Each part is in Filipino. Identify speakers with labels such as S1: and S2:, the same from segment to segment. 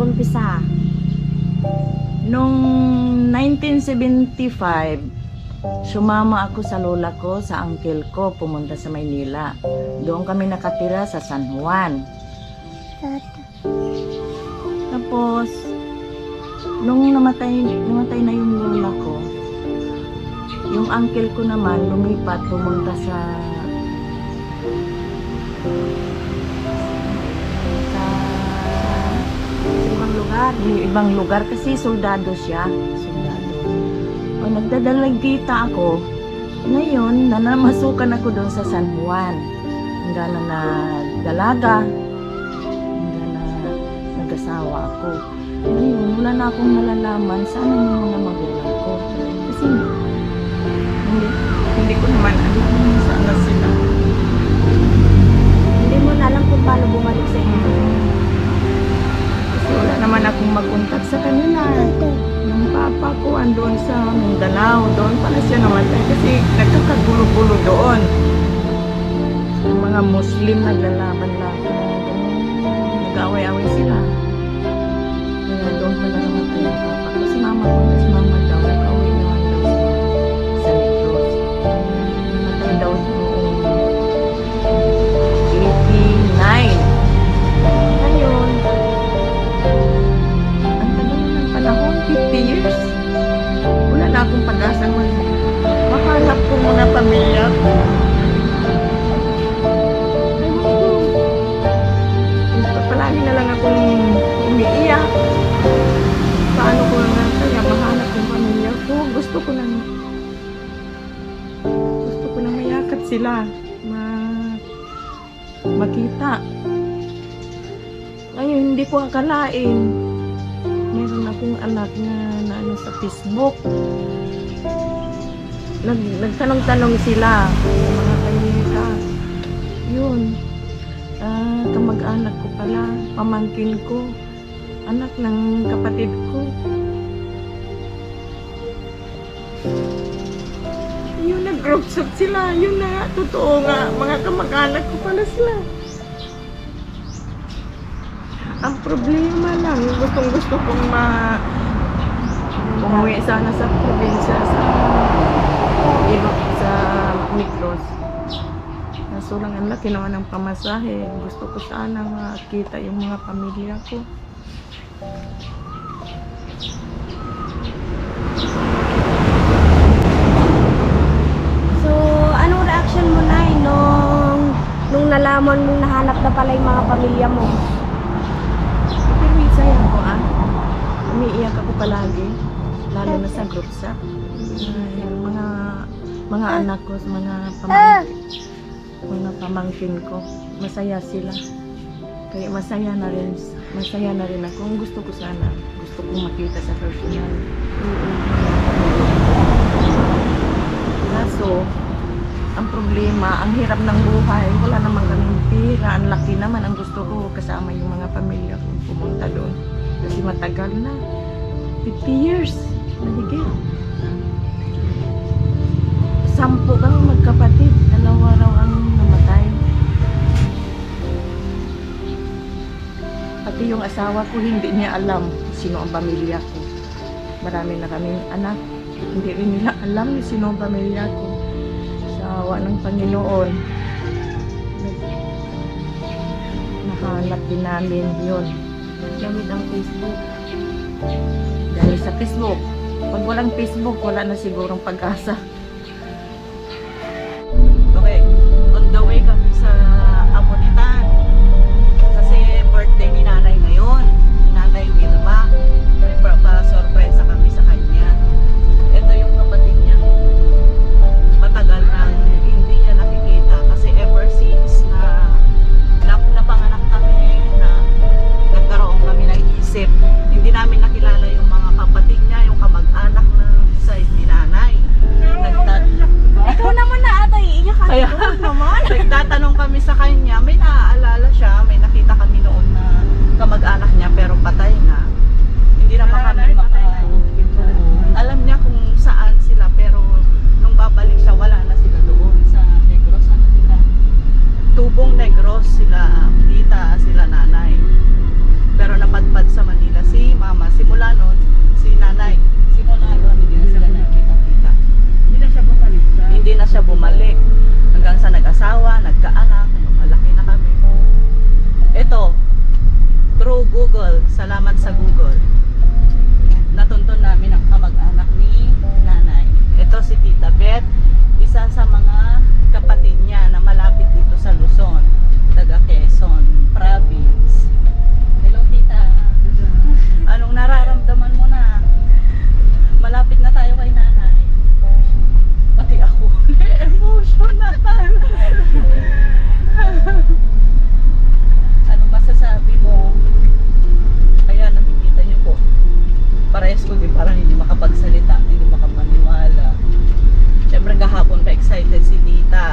S1: nag-umpisa?
S2: Noong 1975, sumama ako sa lola ko, sa uncle ko, pumunta sa Maynila. Doon kami nakatira sa San Juan. Tapos, nung namatay na yung lola ko, yung uncle ko naman lumipat, pumunta sa
S1: Ibang lugar.
S2: ibang lugar kasi soldado siya. Soldado. O, nagdadalagkita ako. Ngayon, nanamasukan ako doon sa San Juan. Hanggang na nagdalaga. Hanggang na nag-asawa ako. Ngayon, wala na akong nalalaman saan ang mga magulang ko. Kasi hindi ko naman alam kung saan na sila.
S1: Hindi mo na alam kung paano bumalik sa inyo.
S2: Kasi wala naman akong mag-contact sa kanila. Yung papa ko andun sa Mindanao, doon pala siya namatay kasi nagkakagulo-gulo doon. Yung mga Muslim naglalaban lang. Nag-away-away sila. Kaya doon pala namatay yung papa ko. Si mama ko, si mama daw, nag-away naman daw sa Negros. Namatay daw noong 89. Ngayon, ang tagal na ng panahon, 50 years. Wala na akong pag-asang mahanap ko muna pamilya ko. Palagi na lang akong umiiyak. Paano ko lang kaya mahanap yung pamilya ko? Gusto ko na mayakap sila. Makita. Ngayon, hindi ko akalain. Meron akong anak na ano sa Facebook. Nagtanong-tanong sila. Mga kanyita. Yun. Kamag-anak ko pala. Pamangkin ko. Anak ng kapatid ko. Yun, nag-group chat sila. Yun na, totoo nga. Mga kamag-anak ko pala sila. Ang problema lang, gustong-gusto kong umuwi sana sa probinsya, sa Negros. Kaso lang, ang laki naman ng pamasahe. Gusto ko sana makita yung mga pamilya ko.
S1: So, anong reaction mo na nung nalaman mong nahanap na pala yung mga pamilya mo?
S2: Pero isaya ko umiiyak ako palagi. Lalo na sa group sa yung mga anak ko, mga pamangkin ko. Masaya sila. Kaya masaya na rin ako. Ang gusto ko makita sa personal. Kaso, ang problema, ang hirap ng buhay, wala naman kaming pera. Ang laki naman, ang gusto ko kasama yung mga pamilya ko pumunta doon. Kasi matagal na. 50 years. Mahigit. 10 kami magkapatid. 2 raw ang namatay. Pati yung asawa ko, hindi niya alam sino ang pamilya ko. Marami na kaming anak. Hindi rin nila alam sino ang pamilya ko. Sa awa ng Panginoon. Nahanap din namin yun. Gamit ang Facebook. Dahil sa Facebook. Pag walang Facebook, wala na sigurong pag-asa. Okay, on the way kami sa Abonitan. Kasi birthday ni nanay ngayon. Ni Nanay Wilma. May pa-surpresa kami sa kanya. Ito yung kapatid niya. Matagal nang hindi niya nakikita. Kasi ever since na napanganak kami, na nagkaroon kami ng isip, hindi namin nakilala yung mga kapatid niya, yung kamag-anak na side ni nanay. Salamat sa Google. Natuntun namin ang kamag-anak ni nanay. Ito si Tita Beth, isa sa mga kapatid niya na malapit dito sa Luzon, taga Quezon Province. Hello Tita. Anong nararamdaman mo na? Malapit na tayo kay nanay. Pati ako, emotional. Ano masasabi mo? Kaya nakikita niyo po, parehas ko din parang hindi makapagsalita, hindi makapaniwala. Siyempre kahapon pa excited si Tita.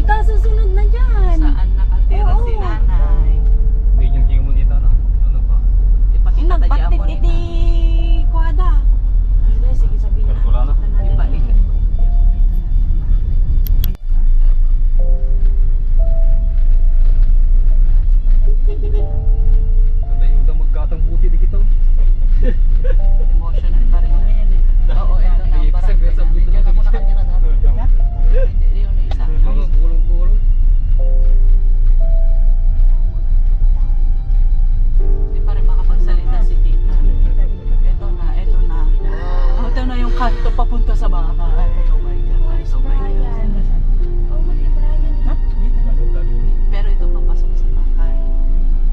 S1: Tita, susunod na dyan.
S2: Saan nakatira
S1: Oo.
S2: si nanay?
S3: Yung mo dito na. Ano pa?
S2: Ipakita tayo
S1: Nagpatit
S2: mo
S1: iti kwada. Ay, sige, sabihin
S3: Pero wala na.
S2: Iba,
S3: Ayuda magkatang buti di kita.
S2: emotional pa rin. Oo, ito na ang barangay namin. Diyan ako nakatira dati. Hindi, yun yung isa.
S3: Kulong-kulong.
S2: Hindi pa rin makapagsalita si tita. Ito na. Oh, ito na yung kanto papunta sa bahay. Oh my God. Oh my God.
S1: Oh, mali Brian.
S2: Pero ito papasok sa bahay.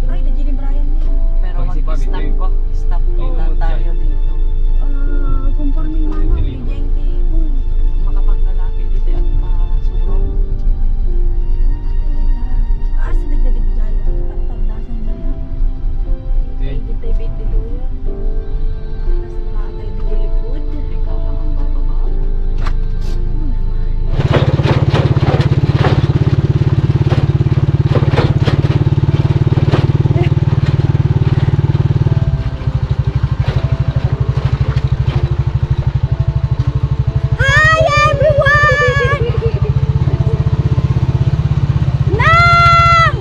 S1: Ay, nandiyan ni Brian niya.
S2: Pero
S3: Pag si Bobby,
S2: mag-stop
S3: tayo pa.
S2: stop lang tayo dito.
S1: Conforming manong, bigyan ti.
S2: Makapaglalaki dito at pasurong.
S1: Sa dagdadig dyan. Tagdasan na lang.
S3: Okay.
S1: Kita ibit dito yan. Tapos matay di likod.
S2: Ikaw lang ang bababa.
S1: Ano naman? Hi everyone! Nang!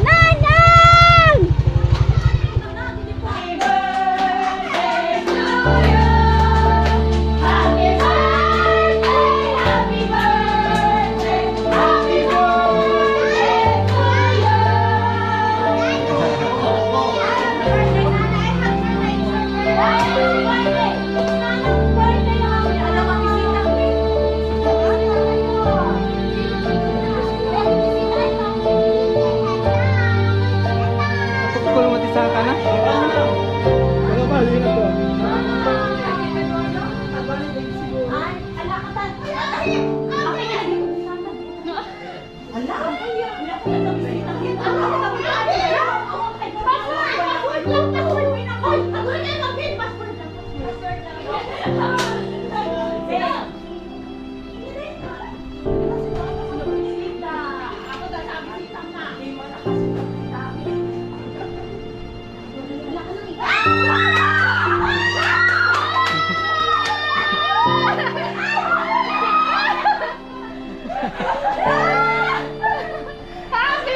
S1: Nanang!
S3: Kulong mati sa kana. Ano ba dito to?
S1: Happy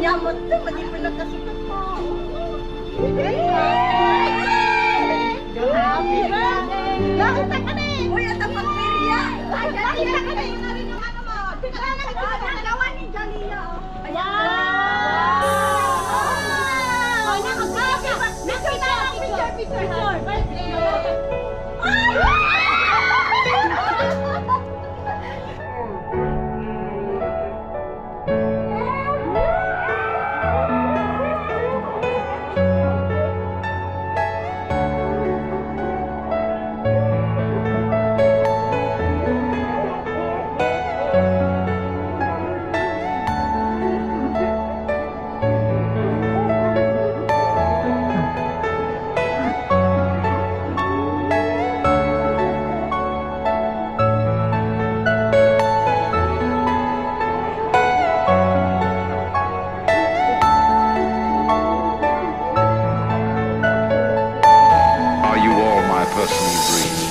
S1: Nyamot to, mali pa nagkasukat mo. Happy birthday! Nakita ka na eh! Uy, at ang pagpirya! Nakita ka na yun na rin yung ano mo! Nagawa ni Jalila, oh. Wow! Oh, nakakaka! Nakita lang, picture!
S4: Are you all my personal dreams?